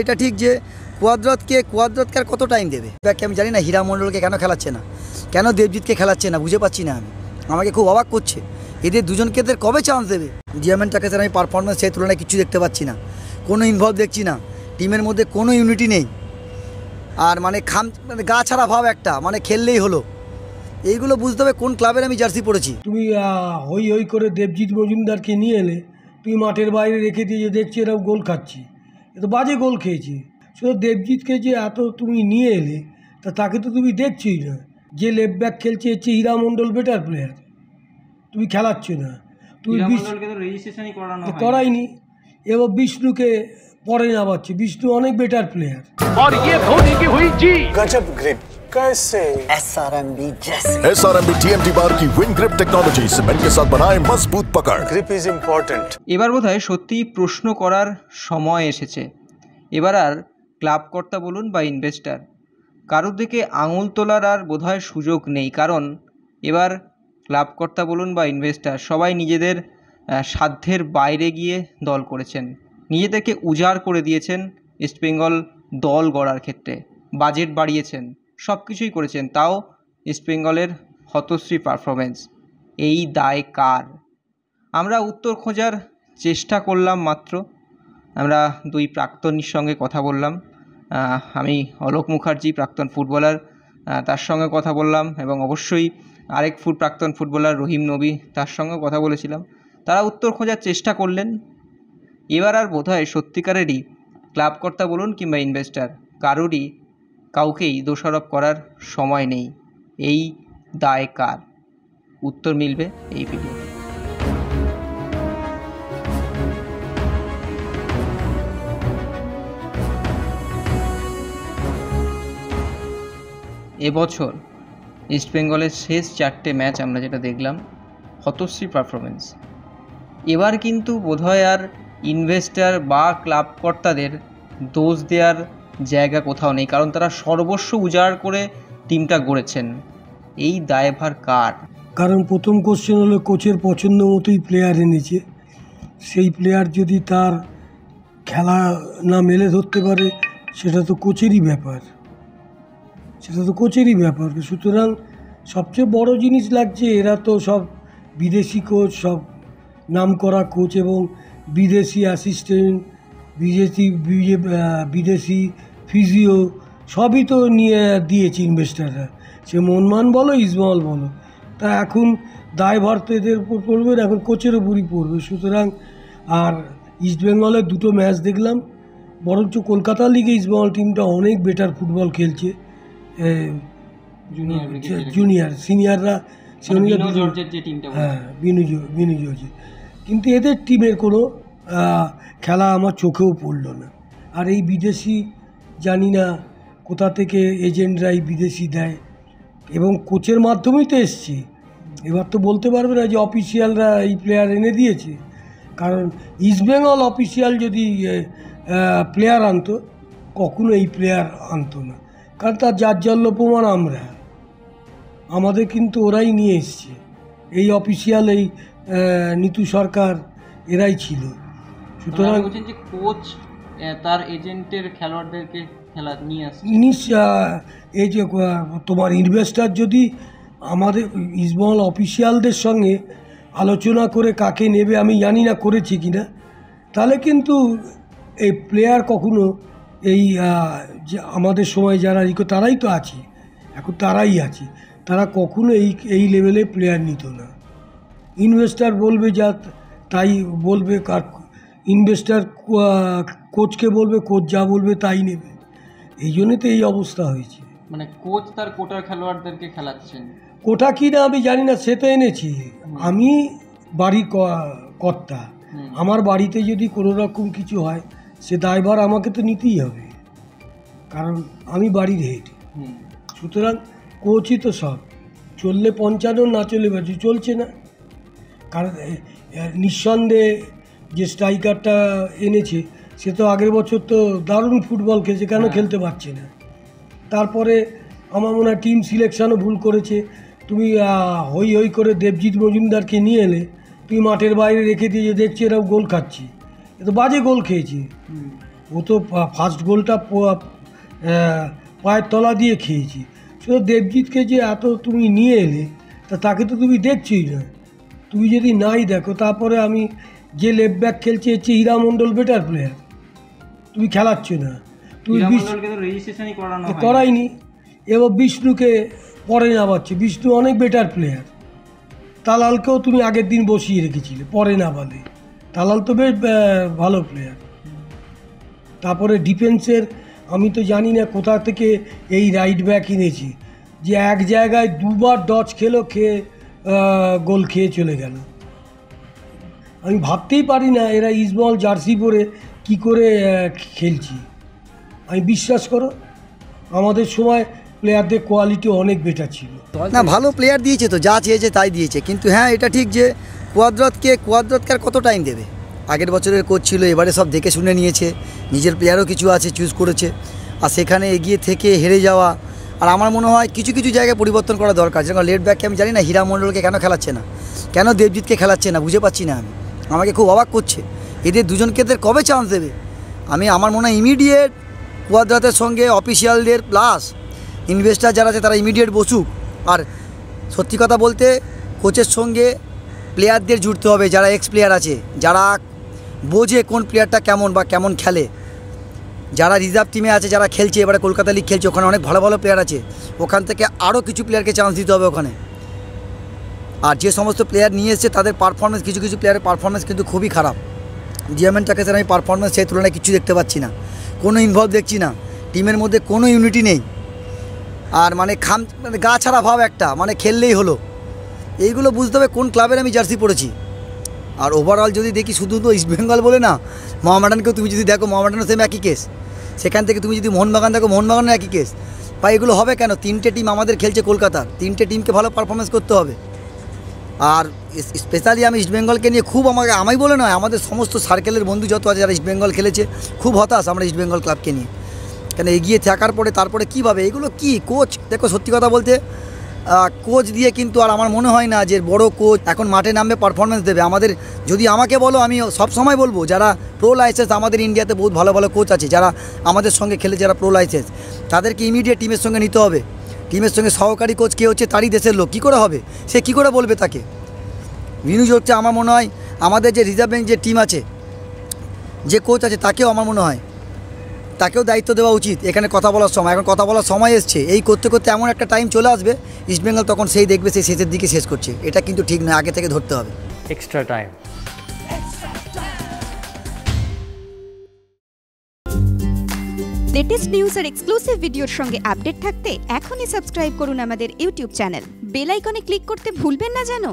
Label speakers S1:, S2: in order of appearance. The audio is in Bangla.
S1: এটা ঠিক যে কুয়াদ্রাতকে আর কত টাইম দেবে আমি জানি না। হীরা মণ্ডলকে কেন খেলাচ্ছে না, কেন দেবজিৎকে খেলাচ্ছে না বুঝে পাচ্ছি না আমি। আমাকে খুব অবাক করছে এদের দুজনকে কবে চান্স দেবে। জিয়ামেনটাকে আমি পারফরমেন্স সেই তুলনায় কিছু দেখতে পাচ্ছি না, কোনো ইনভলভ দেখছি না, টিমের মধ্যে কোনো ইউনিটি নেই। আর মানে গা ছাড়া ভাব একটা, মানে খেললেই হলো। এইগুলো বুঝতে হবে কোন ক্লাবের আমি জার্সি পড়েছি।
S2: তুমি হই হই করে দেবজিৎ মজুমদারকে নিয়ে এলে, তুমি মাঠের বাইরে রেখে দিয়ে দেখছি এরাও গোল খাচ্ছি, এ তো বাজে গোল খেয়েছি। শুধু দেবজিৎকে যে এত তুমি নিয়ে এলে তাকে তো তুমি দেখছোই না। যে লেফট ব্যাক খেলছে হচ্ছে হীরা মণ্ডল বেটার প্লেয়ার, তুমি খেলাচ্ছ না। তুমি করাইনি, এবার বিষ্ণুকে পরে নামাচ্ছে, বিষ্ণু অনেক বেটার প্লেয়ার।
S3: SRMB TMT बार की विन ग्रिप टेक्नोलॉजी सीमेंट के साथ बनाए मजबूत पकड़। Grip is important.
S4: এবার বোধহয় সত্যি প্রশ্ন করার সময় এসেছে। এবার আর ক্লাব কর্তা বলুন বা ইনভেস্টার, কারোর দিকে আঙুল তোলার আর বোধহয় সুযোগ নেই। কারণ এবার ক্লাব কর্তা বলুন বা ইনভেস্টার সবাই নিজেদের সাধ্যের বাইরে গিয়ে দল করেছেন, নিজেদেরকে উজাড় করে দিয়েছেন ইস্টবেঙ্গল দল গড়ার ক্ষেত্রে। বাজেট বাড়িয়েছেন, সব কিছুই করেছেন, তাও ইস্টবেঙ্গলের হতশ্রী পারফরমেন্স। এই দায় কার? আমরা উত্তর খোঁজার চেষ্টা করলাম মাত্র। আমরা দুই প্রাক্তনীর সঙ্গে কথা বললাম। আমি অলোক মুখার্জি, প্রাক্তন ফুটবলার, তার সঙ্গে কথা বললাম, এবং অবশ্যই আরেক প্রাক্তন ফুটবলার রহিম নবী, তার সঙ্গে কথা বলেছিলাম। তারা উত্তর খোঁজার চেষ্টা করলেন। এবার আর বোধহয় সত্যিকারেরই ক্লাব কর্তা বলুন কিংবা ইনভেস্টার কাউকেই দোষারোপ করার সময় নেই। এই দায় কার? উত্তর মিলবে এই ভিডিও। এবছর ইস্টবেঙ্গলের শেষ 4টে ম্যাচ আমরা যেটা দেখলাম, হতশ্রী পারফরমেন্স। এবার কিন্তু বোধহয় আর ইনভেস্টার বা ক্লাব কর্তাদের দোষ দেওয়ার জায়গা কোথাও নেই, কারণ তারা সর্বস্ব উজাড় করে টিমটা গড়েছেন। এই দায়ভার কার?
S2: কারণ প্রথম কোশ্চেন হলো কোচের পছন্দ মতোই প্লেয়ার এনেছে, সেই প্লেয়ার যদি তার খেলা না মেলে ধরতে পারে সেটা তো কোচেরই ব্যাপার, সুতরাং সবচেয়ে বড় জিনিস লাগছে এরা তো সব বিদেশি কোচ, সব নামকরা কোচ এবং বিদেশি অ্যাসিস্ট্যান্ট, বিদেশি ফিজিও সবই তো নিয়ে দিয়েছে ইনভেস্টাররা, সে মনমান বলো ইস্টবেঙ্গল বলো। তা এখন দায়ভার তো এদের উপর পড়বে না, এখন কোচের উপরই পড়বে। সুতরাং আর ইস্টবেঙ্গলের দুটো ম্যাচ দেখলাম, বরঞ্চ কলকাতা লিগে ইস্টবেঙ্গল টিমটা অনেক বেটার ফুটবল খেলছে। জুনিয়র সিনিয়ররা বিনু জর্জ, কিন্তু এদের টিমের কোনো খেলা আমার চোখেও পড়ল না। আর এই বিদেশি জানি না কোথা থেকে এজেন্টরা এই বিদেশি দেয়, এবং কোচের মাধ্যমেই তো এসছে। এবার তো বলতে পারবে না যে অফিসিয়ালরা এই প্লেয়ার এনে দিয়েছে, কারণ ইস্টবেঙ্গল অফিসিয়াল যদি প্লেয়ার আনতো কখনো এই প্লেয়ার আনতো না, কারণ তার জাজ্জাল্য প্রমাণ আমাদের কিন্তু ওরাই নিয়ে এসছে। এই অফিসিয়াল এই নিতু সরকার এরাই ছিল। সুতরাং
S4: কোচ তার এজেন্টের খেলোয়াড়দেরকে খেলা নিয়ে আসছে।
S2: এই যে তোমার ইনভেস্টার যদি আমাদের ইস্টবেঙ্গল অফিসিয়ালদের সঙ্গে আলোচনা করে কাকে নেবে, আমি জানি না করেছি কি না, তাহলে কিন্তু এই প্লেয়ার কখনো এই যে আমাদের সময় যারা তারাই তো আছে, এখন তারাই আছে, তারা কখনো এই লেভেলে প্লেয়ার নিত না। ইনভেস্টার বলবে যা তাই বলবে, ইনভেস্টার কোচকে বলবে, কোচ যা বলবে তাই নেবে। এই জন্যই তো এই অবস্থা হয়েছে।
S4: মানে কোচ তার কোটার খেলোয়াড়দেরকে খেলাচ্ছেন,
S2: কোটা কি না আমি জানি না, সে তো এনেছি। আমি বাড়ির কর্তা, আমার বাড়িতে যদি কোনো রকম কিছু হয় সে দায়ভার আমাকে তো নিতেই হবে, কারণ আমি বাড়ির হেড। সুতরাং কোচই তো সব, চললে 55 না চলে বাজু চলছে না। কারণ নিঃসন্দেহে যে স্ট্রাইকারটা এনেছে সে তো আগের বছর তো দারুণ ফুটবল খেলছে, কেন খেলতে পারছে না? তারপরে আমার মনে হয় টিম সিলেকশানও ভুল করেছে। তুমি হই হই করে দেবজিৎ মজুমদারকে নিয়ে এলে, তুমি মাঠের বাইরে রেখে দিয়ে দেখছি এরাও গোল খাচ্ছি, এ তো বাজে গোল খেয়েছি। ও তো ফার্স্ট গোলটা পায়ের তলা দিয়ে খেয়েছি। শুধু দেবজিৎকে যে এত তুমি নিয়ে এলে, তা তাকে তো তুমি দেখছোই না। তুমি যদি নাই দেখো, তারপরে আমি যে লেফট ব্যাক খেলছে হচ্ছে হীরা মণ্ডল বেটার প্লেয়ার, তুমি খেলাচ্ছ না। তুমি করাইনি। এবার বিষ্ণুকে পরে নামাচ্ছে, বিষ্ণু অনেক বেটার প্লেয়ার। তালালকেও তুমি আগের দিন বসিয়ে রেখেছিলে, পরে নামালে। তালাল তো বেশ ভালো প্লেয়ার। তারপরে ডিফেন্সের আমি তো জানি না কোথা থেকে এই রাইট ব্যাক এনেছি, যে এক জায়গায় দুবার ডচ খেয়ে গোল খেয়ে চলে গেল। আমি ভাবতেই পারি না এরা ইস্টবেঙ্গল জার্সি পরে কি করে খেলছি। আমি বিশ্বাস করো, আমাদের সময় প্লেয়ারদের কোয়ালিটি অনেক বেটার ছিল।
S1: না, ভালো প্লেয়ার দিয়েছে তো, যা চেয়েছে তাই দিয়েছে। কিন্তু হ্যাঁ, এটা ঠিক যে কুয়াদ্রাতকে আর কত টাইম দেবে। আগের বছরের কোচ ছিল, এবারে সব দেখে শুনে নিয়েছে, নিজের প্লেয়ারও কিছু আছে চুজ করেছে। আর সেখানে এগিয়ে থেকে হেরে যাওয়া, আর আমার মনে হয় কিছু কিছু জায়গায় পরিবর্তন করা দরকার। যেরকম লেফট ব্যাককে আমি জানি না হীরা মণ্ডলকে কেন খেলাচ্ছে না, কেন দেবজিৎকে খেলাচ্ছে না, বুঝে পাচ্ছি না আমি। আমাকে খুব অবাক করছে, এদের দুজনকে কবে চান্স দেবে। আমার মনে হয় ইমিডিয়েট কুয়াদ্রাতের সঙ্গে অফিসিয়ালদের প্লাস ইনভেস্টার যারা আছে তারা ইমিডিয়েট বসুক। আর সত্যি কথা বলতে কোচের সঙ্গে প্লেয়ারদের জুড়তে হবে, যারা এক্স প্লেয়ার আছে, যারা বোঝে কোন প্লেয়ারটা কেমন বা কেমন খেলে, যারা রিজার্ভ টিমে আছে, যারা খেলছে, এবারে কলকাতা লিগ খেলছে, ওখানে অনেক ভালো ভালো প্লেয়ার আছে, ওখান থেকে আরও কিছু প্লেয়ারকে চান্স দিতে হবে ওখানে। আর যে সমস্ত প্লেয়ার নিয়ে এসছে তাদের পারফরমেন্স, কিছু কিছু প্লেয়ারের পারফরমেন্স কিন্তু খুবই খারাপ। জিএমএনটাকে আমি পারফরমেন্স সেই তুলনায় কিছু দেখতে পাচ্ছি না, কোনো ইনভলভ দেখছি না, টিমের মধ্যে কোনো ইউনিটি নেই। আর মানে গা ছাড়া ভাব একটা, মানে খেললেই হলো। এইগুলো বুঝতে হবে কোন ক্লাবের আমি জার্সি পড়েছি। আর ওভারঅল যদি দেখি, শুধু তো ইস্টবেঙ্গল বলে না, মোহামেডানকেও তুমি যদি দেখো, মোহামেডানও সেম একই কেস। সেখান থেকে তুমি যদি মোহনবাগান দেখো, মোহনবাগানের একই কেস। বা এগুলো হবে কেন? 3টে টিম আমাদের খেলছে কলকাতার, 3টে টিমকে ভালো পারফরমেন্স করতে হবে। আর স্পেশালি আমি ইস্টবেঙ্গলকে নিয়ে খুব আমি বলে নয়, আমাদের সমস্ত সার্কেলের বন্ধু যত আছে যারা ইস্টবেঙ্গল খেলেছে, খুব হতাশ আমরা ইস্টবেঙ্গল ক্লাবকে নিয়ে। কেন এগিয়ে থাকার পরে তারপরে কীভাবে এগুলো কি কোচ, দেখো সত্যি কথা বলতে কোচ দিয়ে কিন্তু আর আমার মনে হয় না যে বড় কোচ এখন মাঠে নামবে পারফরমেন্স দেবে আমাদের। যদি আমাকে বলো, আমি সব সময় বলবো যারা প্রো লাইসেন্স, আমাদের ইন্ডিয়াতে বহুত ভালো ভালো কোচ আছে যারা আমাদের সঙ্গে খেলে, যারা প্রো লাইসেন্স, তাদেরকে ইমিডিয়েট টিমের সঙ্গে নিতে হবে। টিমের সঙ্গে সহকারী কোচ কে হচ্ছে তারই দেশের লোক, কী করে হবে? সে কী করে বলবে তাকে? ভিনুজ হচ্ছে আমার মনে হয় আমাদের যে রিজার্ভ ব্যাঙ্ক যে টিম আছে, যে কোচ আছে, তাকেও আমার মনে হয় তাকেও দায়িত্ব দেওয়া উচিত এখানে কথা বলার সময়। এখন কথা বলার সময় এসছে, এই করতে করতে এমন একটা টাইম চলে আসবে ইস্টবেঙ্গল তখন সেই দেখবে সেই শেষের দিকে শেষ করছে। এটা কিন্তু ঠিক নয়, আগে থেকে ধরতে হবে।
S5: Extra time.
S6: লেটেস্ট নিউজ আর এক্সক্লুসিভ ভিডিওর সঙ্গে আপডেট থাকতে এখনই সাবস্ক্রাইব করুন আমাদের ইউটিউব চ্যানেল। বেল আইকনে ক্লিক করতে ভুলবেন না যেন।